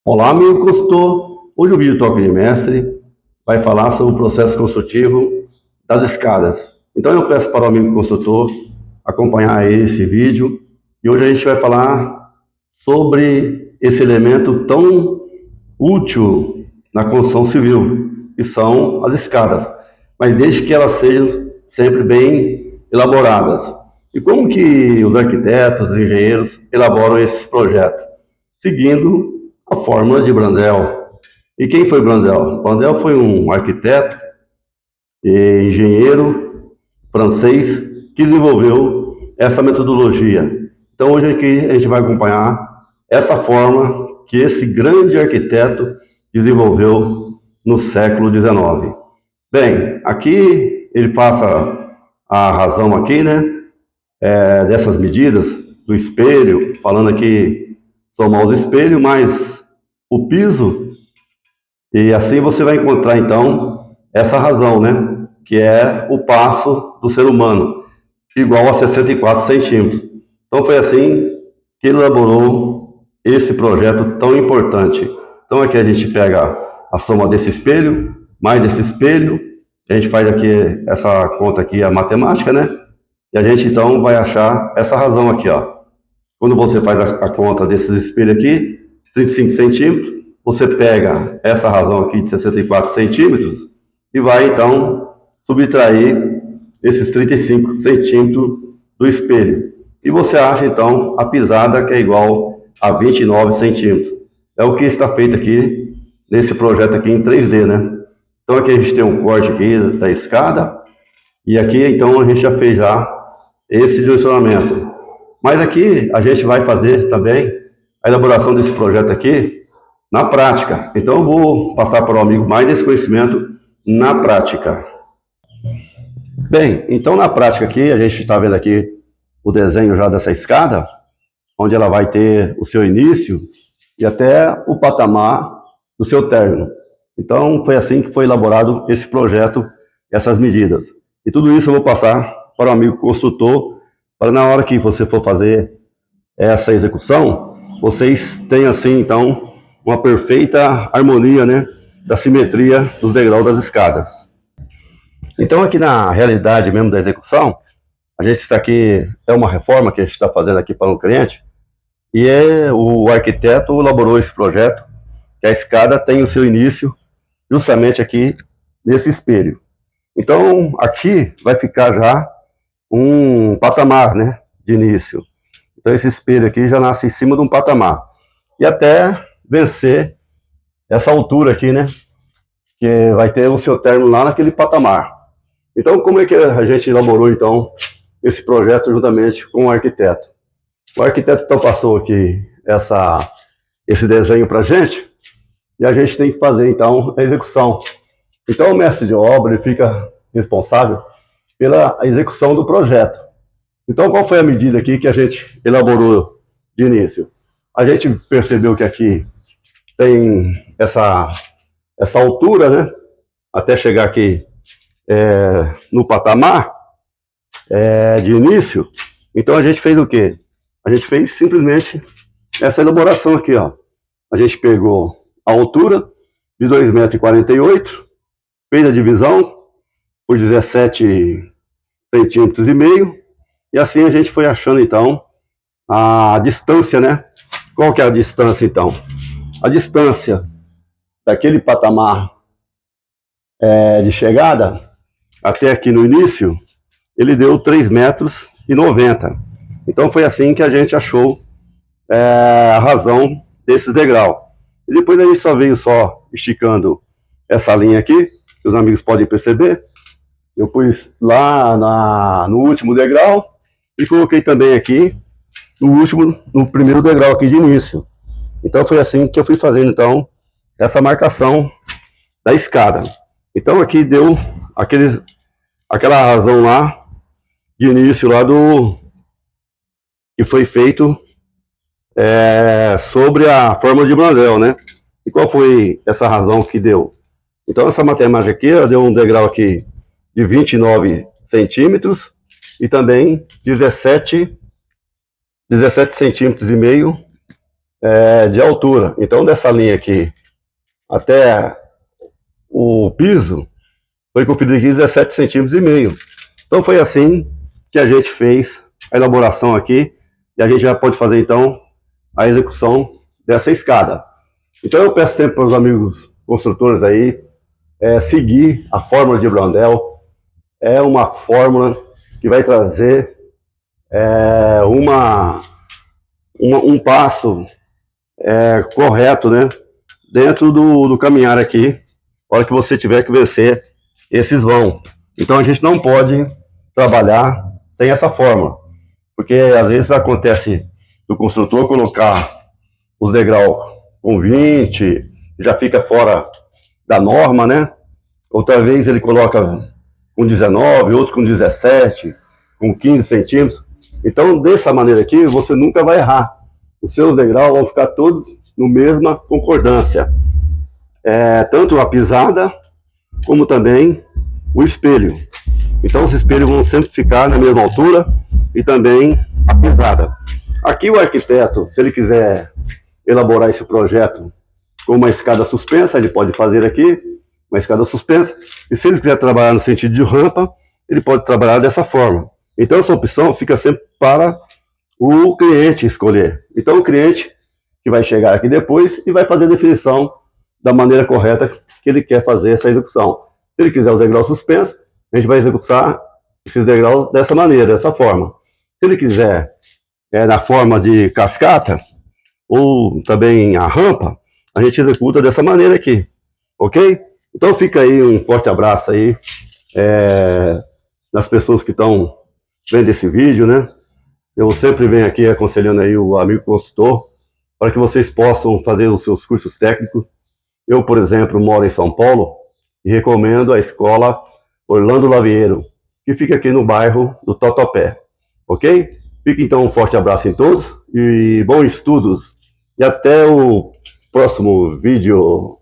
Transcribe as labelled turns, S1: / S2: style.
S1: Olá, amigo consultor. Hoje o vídeo Toque de Mestre vai falar sobre o processo construtivo das escadas. Então eu peço para o amigo construtor acompanhar esse vídeo e hoje a gente vai falar sobre esse elemento tão útil na construção civil, que são as escadas, mas desde que elas sejam sempre bem elaboradas. E como que os arquitetos, os engenheiros elaboram esses projetos? Seguindo a fórmula de Brandel. E quem foi Brandel? Brandel foi um arquiteto e engenheiro francês que desenvolveu essa metodologia. Então hoje aqui a gente vai acompanhar essa forma que esse grande arquiteto desenvolveu no século XIX. Bem, aqui ele faz a razão aqui, né, dessas medidas do espelho, falando aqui somar os espelhos mais o piso, e assim você vai encontrar então essa razão, né, que é o passo do ser humano, igual a 64 centímetros. Então foi assim que ele elaborou esse projeto tão importante. Então aqui a gente pega a soma desse espelho, mais desse espelho, a gente faz aqui essa conta aqui, a matemática, né, e a gente então vai achar essa razão aqui, ó. Quando você faz a conta desses espelhos aqui, 35 centímetros, você pega essa razão aqui de 64 centímetros e vai então subtrair esses 35 centímetros do espelho. E você acha então a pisada que é igual a 29 centímetros. É o que está feito aqui nesse projeto aqui em 3D, né? Então aqui a gente tem um corte aqui da escada e aqui então a gente já fez esse direcionamento. Mas aqui a gente vai fazer também a elaboração desse projeto aqui na prática. Então eu vou passar para o amigo mais desse conhecimento na prática. Bem, então na prática aqui, a gente está vendo aqui o desenho já dessa escada, onde ela vai ter o seu início e até o patamar do seu término. Então foi assim que foi elaborado esse projeto, essas medidas. E tudo isso eu vou passar para o amigo construtor, para na hora que você for fazer essa execução, vocês tenham assim, então, uma perfeita harmonia, né, da simetria dos degraus das escadas. Então aqui na realidade mesmo da execução, a gente está aqui, é uma reforma que a gente está fazendo aqui para um cliente, e o arquiteto elaborou esse projeto, que a escada tem o seu início justamente aqui nesse espelho. Então aqui vai ficar já um patamar, né, de início. Então esse espelho aqui já nasce em cima de um patamar. E até vencer essa altura aqui, né, que vai ter o seu término lá naquele patamar. Então como é que a gente elaborou então esse projeto juntamente com o arquiteto? O arquiteto então passou aqui esse desenho para a gente e a gente tem que fazer então a execução. Então o mestre de obra ele fica responsável pela execução do projeto. Então, qual foi a medida aqui que a gente elaborou de início? A gente percebeu que aqui tem essa altura, né? Até chegar aqui no patamar de início. Então, a gente fez o quê? A gente fez simplesmente essa elaboração aqui, ó. A gente pegou a altura de 2,48 m, fez a divisão por 17 centímetros e meio, e assim a gente foi achando então a distância, né? Qual que é a distância então? A distância daquele patamar de chegada até aqui no início, ele deu 3,90 m. Então foi assim que a gente achou a razão desses degraus. E depois a gente só veio esticando essa linha aqui, que os amigos podem perceber. Eu pus lá no último degrau e coloquei também aqui no primeiro degrau aqui de início. Então foi assim que eu fui fazendo então essa marcação da escada. Então aqui deu aquela razão lá de início lá que foi feito sobre a fórmula de Brandel, né? E qual foi essa razão que deu? Então essa matemática aqui, ela deu um degrau aqui de 29 centímetros e também 17 centímetros e meio de altura. Então, dessa linha aqui até o piso, foi conferido aqui 17,5 centímetros. Então, foi assim que a gente fez a elaboração aqui, e a gente já pode fazer, então, a execução dessa escada. Então, eu peço sempre para os amigos construtores aí, seguir a fórmula de Blondel. É uma fórmula que vai trazer um passo correto, né, dentro do caminhar aqui, na hora que você tiver que vencer esses vãos. Então a gente não pode trabalhar sem essa fórmula, porque às vezes acontece do construtor colocar os degraus com 20, já fica fora da norma, né? Outra vez ele coloca com 19, outro com 17, com 15 centímetros. Então, dessa maneira aqui, você nunca vai errar. Os seus degraus vão ficar todos no mesma concordância. Tanto a pisada, como também o espelho. Então, os espelhos vão sempre ficar na mesma altura e também a pisada. Aqui o arquiteto, se ele quiser elaborar esse projeto com uma escada suspensa, ele pode fazer aqui, uma escada suspensa. E se ele quiser trabalhar no sentido de rampa, ele pode trabalhar dessa forma. Então, essa opção fica sempre para o cliente escolher. Então, o cliente que vai chegar aqui depois e vai fazer a definição da maneira correta que ele quer fazer essa execução. Se ele quiser os degraus suspensos, a gente vai executar esses degraus dessa maneira, dessa forma. Se ele quiser na forma de cascata, ou também a rampa, a gente executa dessa maneira aqui, ok? Então fica aí um forte abraço aí das pessoas que estão vendo esse vídeo, né? Eu sempre venho aqui aconselhando aí o amigo construtor para que vocês possam fazer os seus cursos técnicos. Eu, por exemplo, moro em São Paulo e recomendo a escola Orlando Lavieiro, que fica aqui no bairro do Tatuapé, ok? Fica então um forte abraço em todos e bons estudos e até o próximo vídeo.